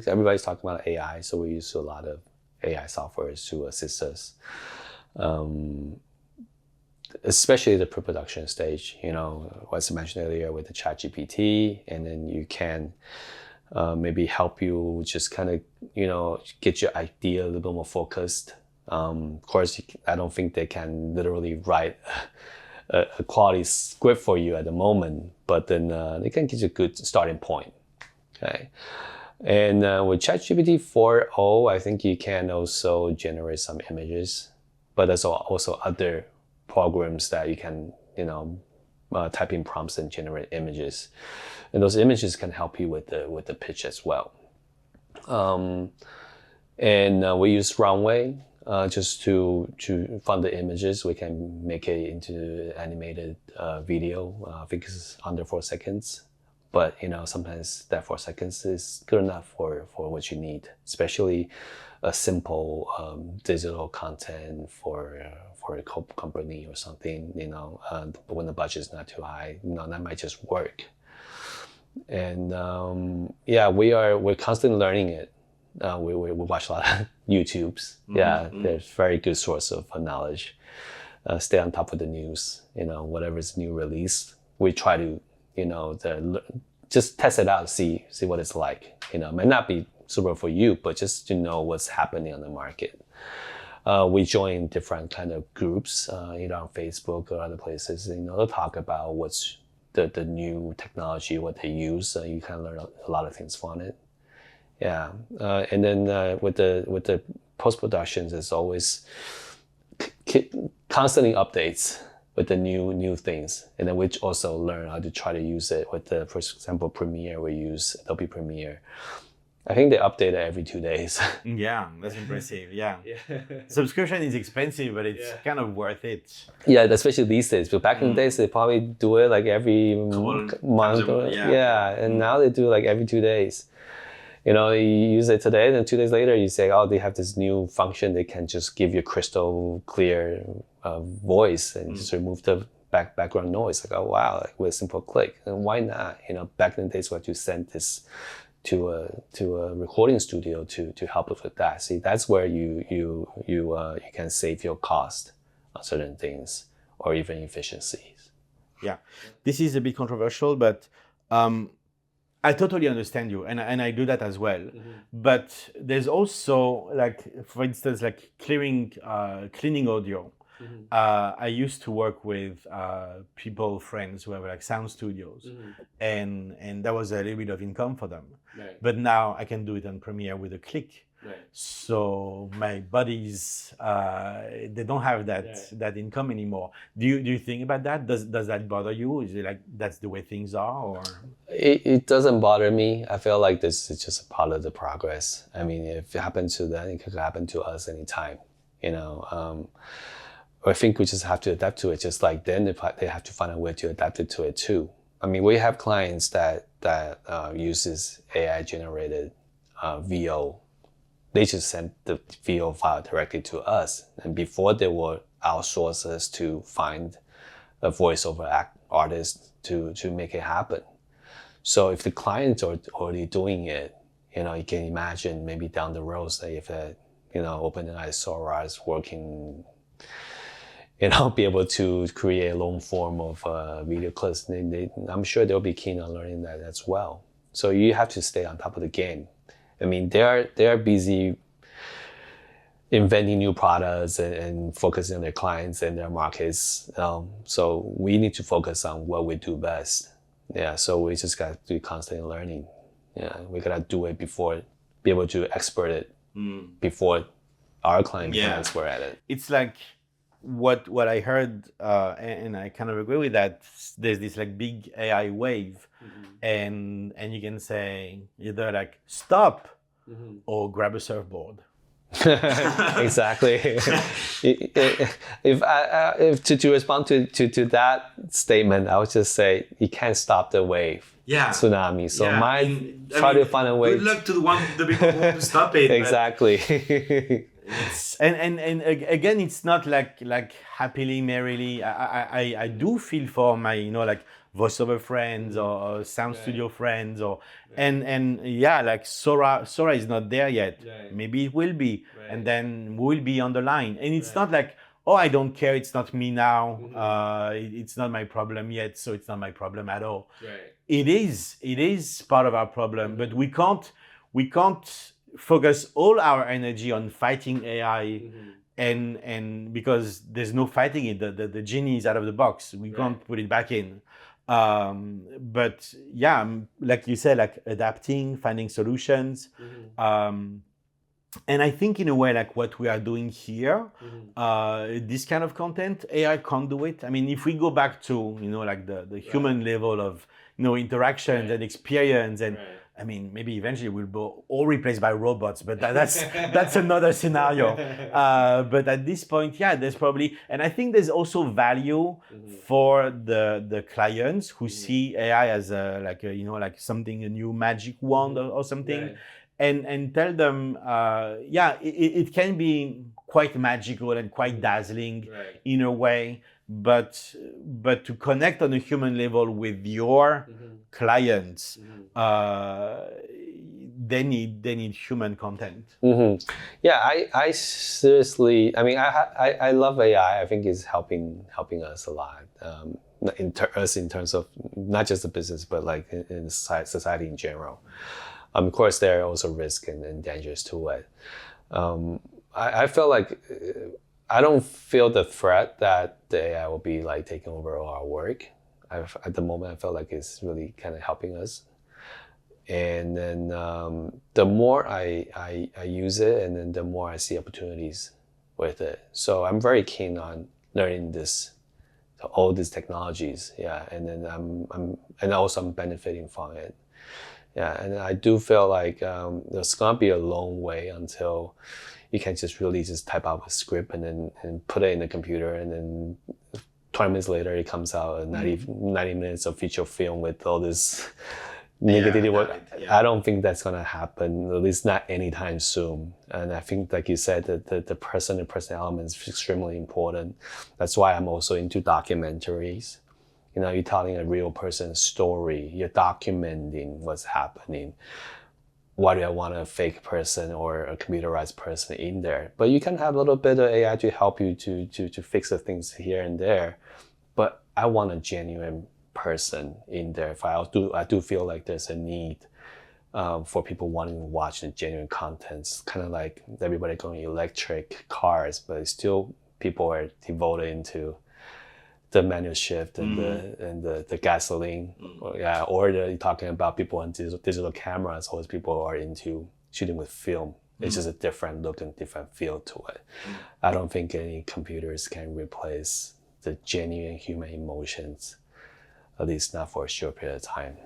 Everybody's talking about AI, so we use a lot of AI softwares to assist us. Especially the pre-production stage, as I mentioned earlier with the ChatGPT, and then you can maybe help you just kind of, get your idea a little bit more focused. Of course, I don't think they can literally write a quality script for you at the moment, but then they can give you a good starting point. Okay. And with ChatGPT 4.0, I think you can also generate some images, but there's also other programs that you can, type in prompts and generate images, and those images can help you with the pitch as well. And we use Runway just to fund the images. We can make it into animated video. I think it's under 4 seconds, but sometimes that 4 seconds is good enough for what you need, especially a simple digital content for a company or something, when the budget is not too high, that might just work. And we're constantly learning it. We watch a lot of YouTubes. There's very good source of knowledge. Stay on top of the news, whatever is new release. We try to, just test it out, see what it's like. It might not be super for you, but just to know what's happening on the market. We join different kind of groups, either on Facebook or other places, to talk about what's the new technology, what they use. You can learn a lot of things from it. Yeah, and then with the post-productions, there's always constantly updates with the new things, and then we also learn how to try to use it with for example, Premiere. We use Adobe Premiere. I think they update it every 2 days. Yeah, that's impressive. Yeah. Subscription is expensive, but it's kind of worth it. Yeah, especially these days. But back in the days, they probably do it like every month. And now they do it like every 2 days. You use it today, and then 2 days later, you say, oh, they have this new function. They can just give you crystal clear voice and just remove the background noise. Like, oh, wow, like with a simple click. And why not? Back in the days, we had to send this to a recording studio to help us with that. See, that's where you can save your cost on certain things or even efficiencies. Yeah, this is a bit controversial, but I totally understand you, and I do that as well. But there's also, like, for instance, like cleaning audio. I used to work with friends who have like sound studios, and that was a little bit of income for them. Right. But now I can do it on Premiere with a click. Right. So my buddies, they don't have that income anymore. Do you think about that? Does that bother you? Is it like that's the way things are, or? It doesn't bother me. I feel like this is just a part of the progress. I mean, if it happens to them, it could happen to us anytime. I think we just have to adapt to it. Just like then, they have to find a way to adapt it to it too. I mean, we have clients that uses AI generated VO. They just send the VO file directly to us, and before they will outsource us to find a voiceover artist to make it happen. So if the clients are already doing it, you can imagine maybe down the road, say if OpenAI Sora is working, be able to create a long form of video clips. I'm sure they'll be keen on learning that as well. So you have to stay on top of the game. I mean, they are busy inventing new products and focusing on their clients and their markets. So we need to focus on what we do best. Yeah, so we just got to be constantly learning. Yeah, we gotta do it be able to expert it before our clients were at it. It's like what I heard, and I kind of agree with that. There's this like big AI wave, and you can say either like stop or grab a surfboard. Exactly. If to respond to that statement, I would just say you can't stop the wave. Tsunami. So try to find a way. Good luck to the people who want to stop it. Exactly. Again, it's not like happily merrily. I do feel for my like voiceover friends or sound studio friends and yeah, like Sora is not there yet. Maybe it will be, and then we'll be on the line. And it's not like, oh, I don't care, it's not me now. It's not my problem yet, so it's not my problem at all. It is part of our problem, but we can't focus all our energy on fighting AI, and because there's no fighting it, the genie is out of the box. We can't put it back in. But yeah, like you said, like adapting, finding solutions. And I think in a way, like what we are doing here, this kind of content, AI can't do it. I mean, if we go back to, like the human level of, interactions and experience, and I mean, maybe eventually we'll be all replaced by robots, but that's another scenario. But at this point, yeah, there's probably, and I think there's also value for the clients who see AI as like something, a new magic wand or something. And tell them, it can be quite magical and quite dazzling in a way, but to connect on a human level with your clients, they need human content. Yeah, I seriously, I mean, I love AI. I think it's helping us a lot. In terms of not just the business, but like in society in general. Of course, there are also risks and dangers to it. I feel like I don't feel the threat that the AI will be like taking over all our work. At the moment, I feel like it's really kind of helping us. And then the more I use it, and then the more I see opportunities with it. So I'm very keen on learning all these technologies. Yeah, and then I'm benefiting from it. Yeah, and I do feel like there's gonna be a long way until you can just really just type out a script and put it in the computer, and then 20 minutes later it comes out 90 minutes of feature film with all this negativity work. I don't think that's gonna happen, at least not anytime soon. And I think, like you said, that the person element is extremely important. That's why I'm also into documentaries. You're telling a real person's story. You're documenting what's happening. Why do I want a fake person or a computerized person in there? But you can have a little bit of AI to help you to fix the things here and there. But I want a genuine person in there. I do feel like there's a need for people wanting to watch the genuine contents. Kind of like everybody going electric cars, but still people are devoted into the manual shift and the gasoline, or you're talking about people on digital cameras, or people are into shooting with film. It's just a different look and different feel to it. I don't think any computers can replace the genuine human emotions, at least not for a short period of time.